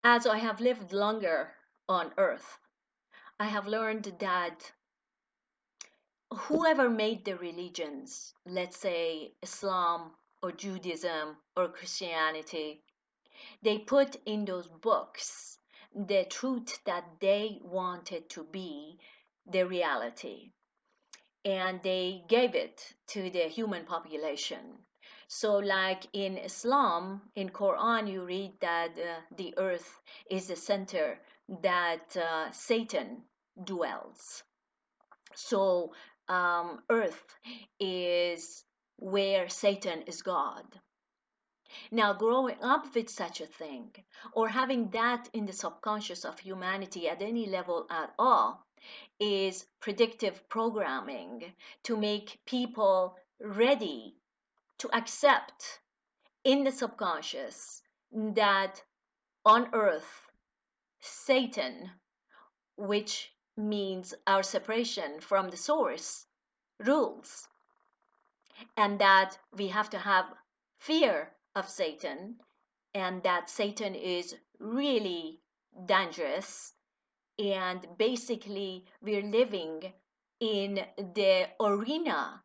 As I have lived longer on earth, I have learned that whoever made the religions, let's say Islam or Judaism or Christianity, they put in those books the truth that they wanted to be the reality, and they gave it to the human population. So like in Islam, in Quran, you read that the earth is the center that Satan dwells. So earth is where Satan is God. Now, growing up with such a thing, or having that in the subconscious of humanity at any level at all, is predictive programming to make people ready to accept in the subconscious that on earth, Satan, which means our separation from the source, rules, and that we have to have fear of Satan, and that Satan is really dangerous, and basically we're living in the arena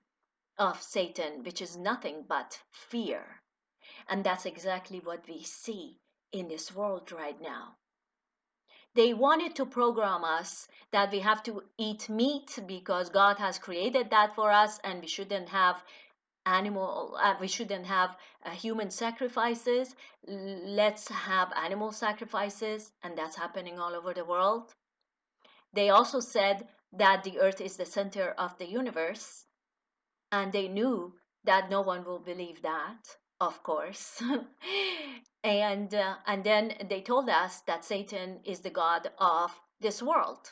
of Satan, which is nothing but fear. And that's exactly what we see in this world right now. They wanted to program us that we have to eat meat because God has created that for us, and we shouldn't have we shouldn't have human sacrifices. Let's have animal sacrifices, and that's happening all over the world. They also said that the earth is the center of the universe, and they knew that no one will believe that, of course. And then they told us that Satan is the god of this world.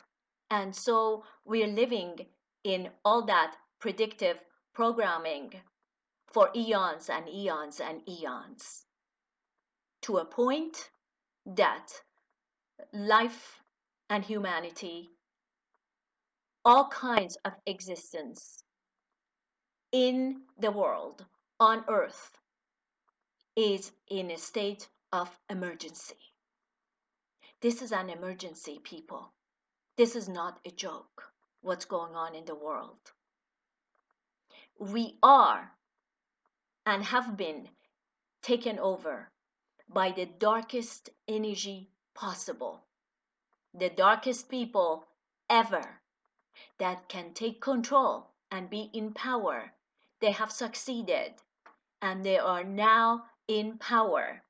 And so we're living in all that predictive programming for eons and eons and eons, to a point that life and humanity, all kinds of existence in the world, on earth, is in a state of emergency. This is an emergency, people. This is not a joke, what's going on in the world. We are and have been taken over by the darkest energy possible, the darkest people ever that can take control and be in power. They have succeeded, and they are now in power,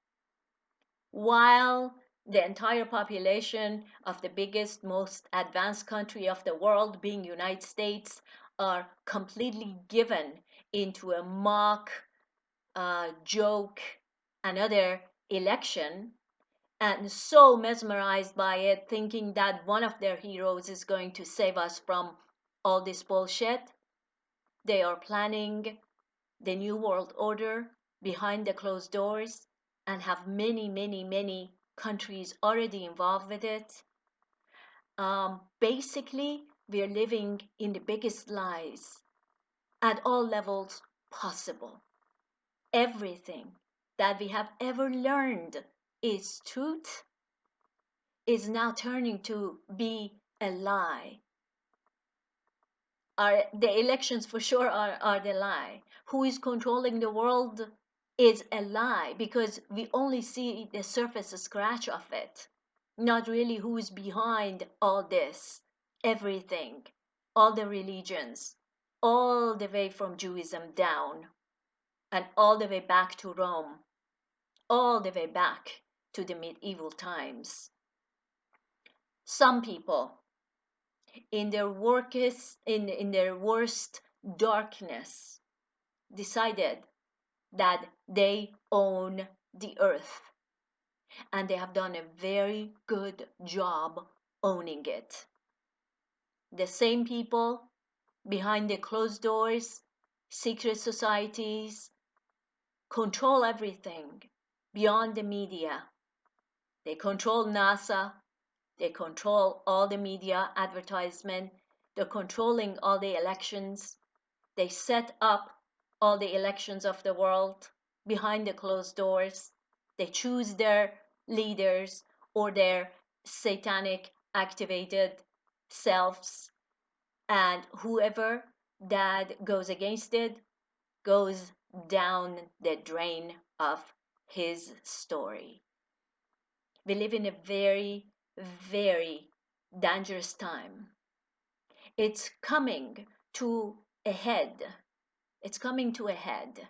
while the entire population of the biggest, most advanced country of the world, being United States, are completely given into a mock joke, another election, and so mesmerized by it, thinking that one of their heroes is going to save us from all this bullshit. They are planning the New World Order behind the closed doors and have many, many, many countries already involved with it. Basically, we're living in the biggest lies at all levels possible. Everything that we have ever learned is truth is now turning to be a lie. The elections for sure are the lie. Who is controlling the world is a lie, because we only see the surface scratch of it, not really who is behind all this, everything, all the religions, all the way from Judaism down, and all the way back to Rome, all the way back to the medieval times. Some people in their in their worst darkness decided that they own the earth, and they have done a very good job owning it. The same people behind the closed doors, secret societies, control everything beyond the media. They control NASA, they control all the media advertisement, they're controlling all the elections. They set up all the elections of the world behind the closed doors. They choose their leaders or their satanic activated selves, and whoever that goes against it goes down the drain of his story. We live in a very, very dangerous time. It's coming to a head. It's coming to a head.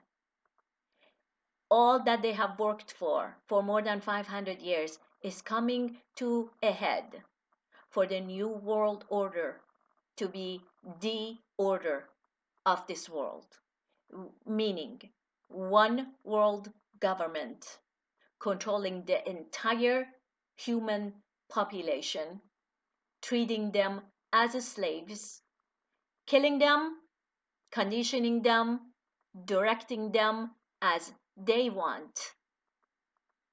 All that they have worked for more than 500 years, is coming to a head for the new world order to be the order of this world, meaning one world government controlling the entire human population, treating them as slaves, killing them, conditioning them, directing them as they want.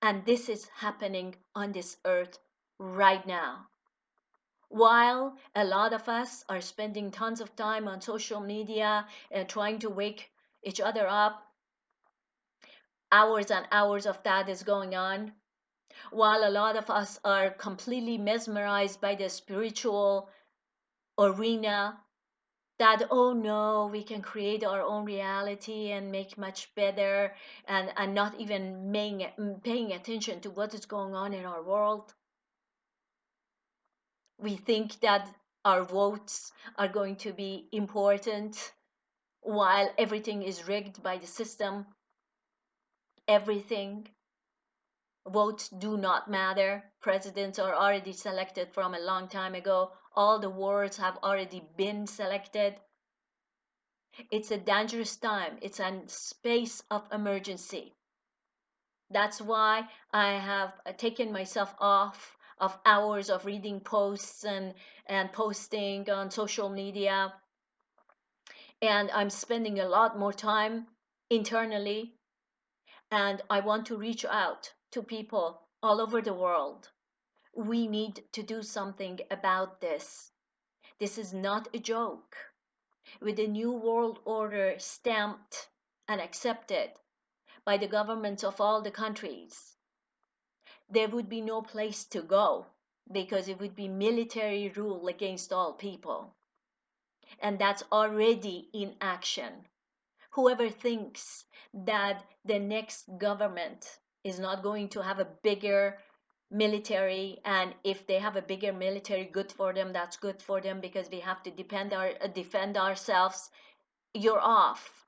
And this is happening on this earth right now. While a lot of us are spending tons of time on social media and trying to wake each other up, hours and hours of that is going on. While a lot of us are completely mesmerized by the spiritual arena, that, oh no, we can create our own reality and make much better, and not even paying attention to what is going on in our world. We think that our votes are going to be important while everything is rigged by the system. Everything. Votes do not matter. Presidents are already selected from a long time ago. All the wards have already been selected. It's a dangerous time. It's a space of emergency. That's why I have taken myself off of hours of reading posts and posting on social media. And I'm spending a lot more time internally. And I want to reach out to people all over the world. We need to do something about this. This is not a joke. With the New World Order stamped and accepted by the governments of all the countries, there would be no place to go, because it would be military rule against all people. And that's already in action. Whoever thinks that the next government is not going to have a bigger military, and if they have a bigger military, good for them, that's good for them, because we have to defend ourselves, you're off.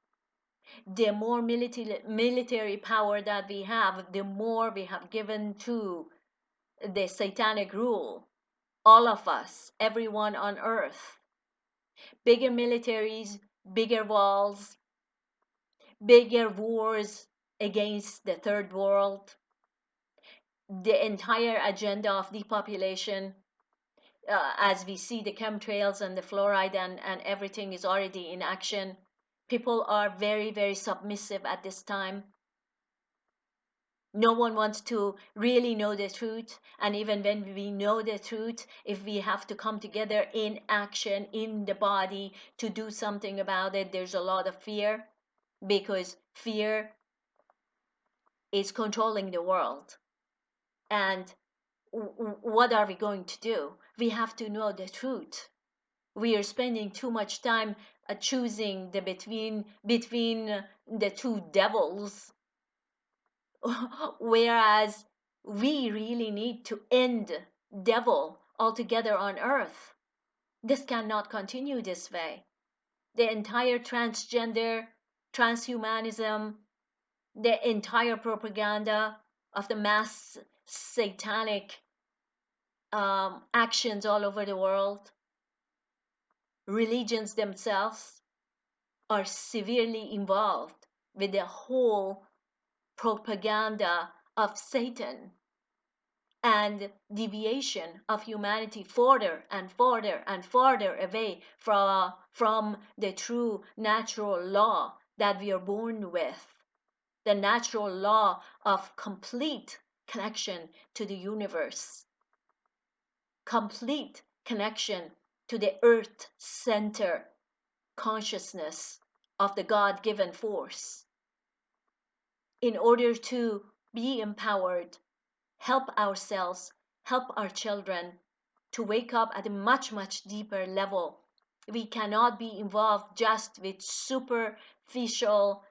The more military power that we have, the more we have given to the satanic rule. All of us, everyone on earth. Bigger militaries, bigger walls, bigger wars against the third world, the entire agenda of depopulation. As we see, the chemtrails and the fluoride and everything is already in action. People are very, very submissive at this time. No one wants to really know the truth. And even when we know the truth, if we have to come together in action, in the body, to do something about it, there's a lot of fear, because fear is controlling the world. And what are we going to do? We have to know the truth. We are spending too much time choosing the between the two devils, whereas we really need to end devil altogether on earth. This cannot continue this way. The entire transgender, transhumanism, the entire propaganda of the mass satanic actions all over the world, religions themselves are severely involved with the whole propaganda of Satan and deviation of humanity further and further and further away from the true natural law that we are born with, the natural law of complete connection to the universe, complete connection to the earth center consciousness of the God-given force. In order to be empowered, help ourselves, help our children to wake up at a much, much deeper level. We cannot be involved just with superficial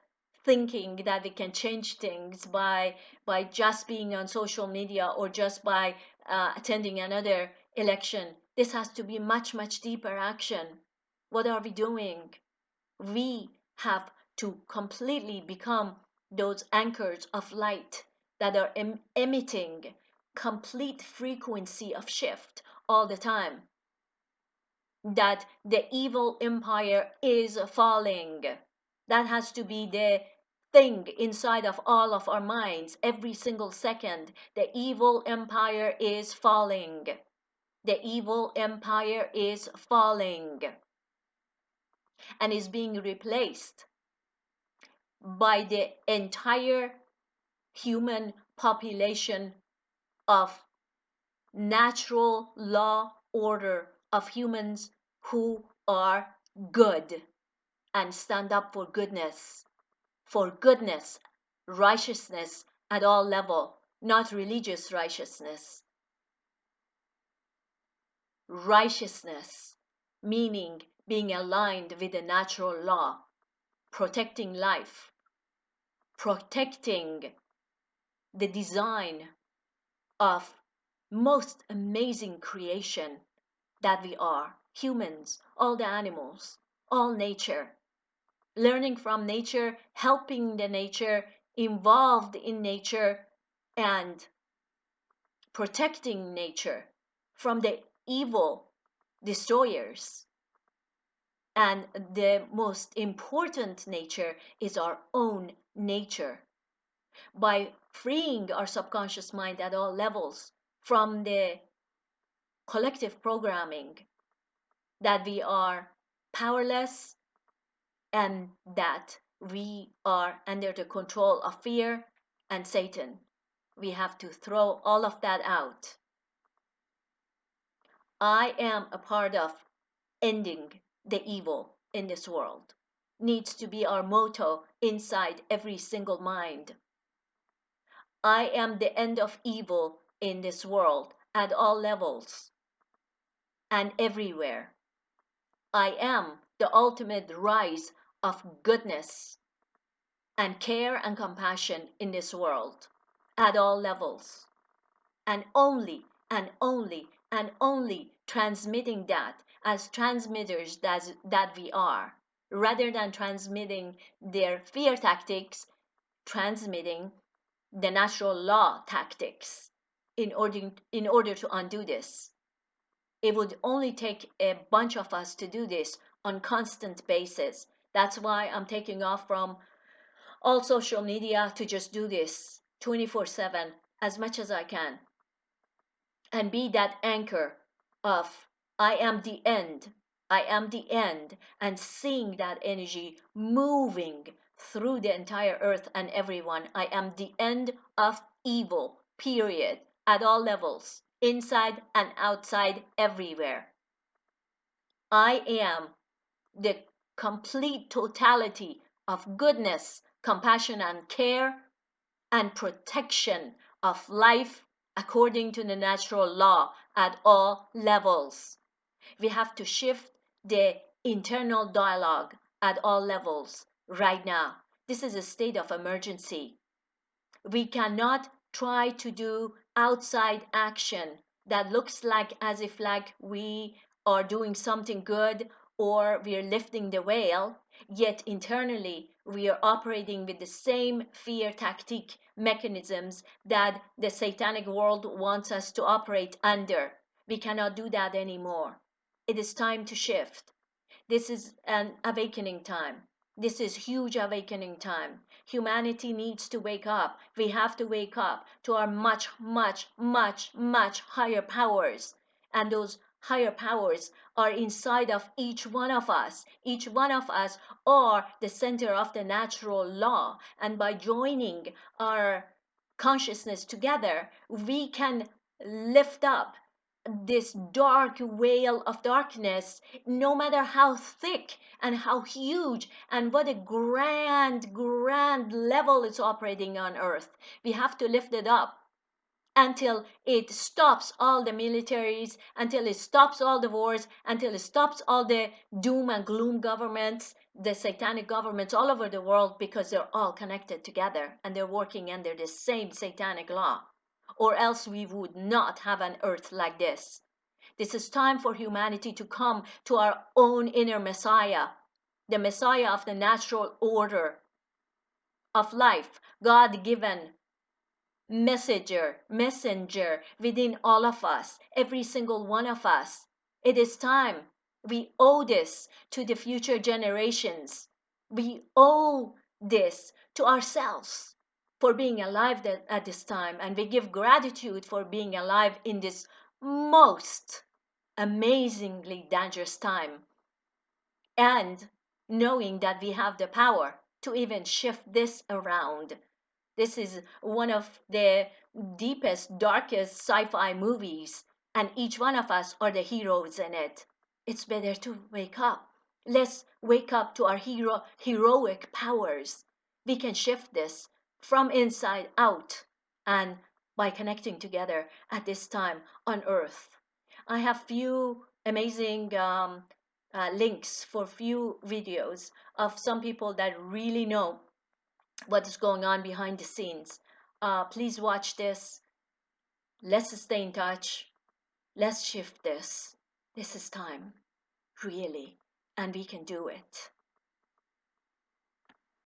thinking that we can change things by just being on social media or just by attending another election. This has to be much, much deeper action. What are we doing? We have to completely become those anchors of light that are emitting complete frequency of shift all the time, that the evil empire is falling. That has to be the thing inside of all of our minds every single second. The evil empire is falling. The evil empire is falling and is being replaced by the entire human population of natural law order of humans who are good and stand up for goodness, righteousness at all level, not religious righteousness. Righteousness, meaning being aligned with the natural law, protecting life, protecting the design of most amazing creation that we are, humans, all the animals, all nature, learning from nature, helping the nature, involved in nature, and protecting nature from the evil destroyers. And the most important nature is our own nature. By freeing our subconscious mind at all levels from the collective programming that we are powerless and that we are under the control of fear and Satan. We have to throw all of that out. I am a part of ending the evil in this world. Needs to be our motto inside every single mind. I am the end of evil in this world at all levels and everywhere. I am the ultimate rise of goodness and care and compassion in this world at all levels. And only and only and only transmitting that as transmitters that we are, rather than transmitting their fear tactics, transmitting the natural law tactics in order to undo this. It would only take a bunch of us to do this on constant basis. That's why I'm taking off from all social media to just do this 24/7 as much as I can and be that anchor of I am the end. I am the end, and seeing that energy moving through the entire earth and everyone. I am the end of evil, period, at all levels, inside and outside, everywhere. I am the complete totality of goodness, compassion, and care, and protection of life according to the natural law at all levels. We have to shift the internal dialogue at all levels right now. This is a state of emergency. We cannot try to do outside action that looks like as if like we are doing something good or we are lifting the veil, yet internally we are operating with the same fear tactic mechanisms that the satanic world wants us to operate under. We cannot do that anymore. It is time to shift. This is an awakening time. This is huge awakening time. Humanity needs to wake up. We have to wake up to our much, much, much, much higher powers. And those higher powers are inside of each one of us. Each one of us are the center of the natural law. And by joining our consciousness together, we can lift up this dark veil of darkness, no matter how thick and how huge and what a grand level it's operating on earth. We have to lift it up until it stops all the militaries, until it stops all the wars, until it stops all the doom and gloom governments, the satanic governments all over the world, because they're all connected together and they're working under the same satanic law. Or else we would not have an earth like this. This is time for humanity to come to our own inner Messiah, the Messiah of the natural order of life, God given messenger within all of us, every single one of us. It is time. We owe this to the future generations. We owe this to ourselves for being alive at this time, and we give gratitude for being alive in this most amazingly dangerous time, and knowing that we have the power to even shift this around. This is one of the deepest, darkest sci-fi movies, and each one of us are the heroes in it. It's better to wake up. Let's wake up to our heroic powers. We can shift this from inside out, and by connecting together at this time on Earth. I have few amazing links for few videos of some people that really know what is going on behind the scenes. Please watch this. Let's stay in touch. Let's shift this. This is time, really, and we can do it.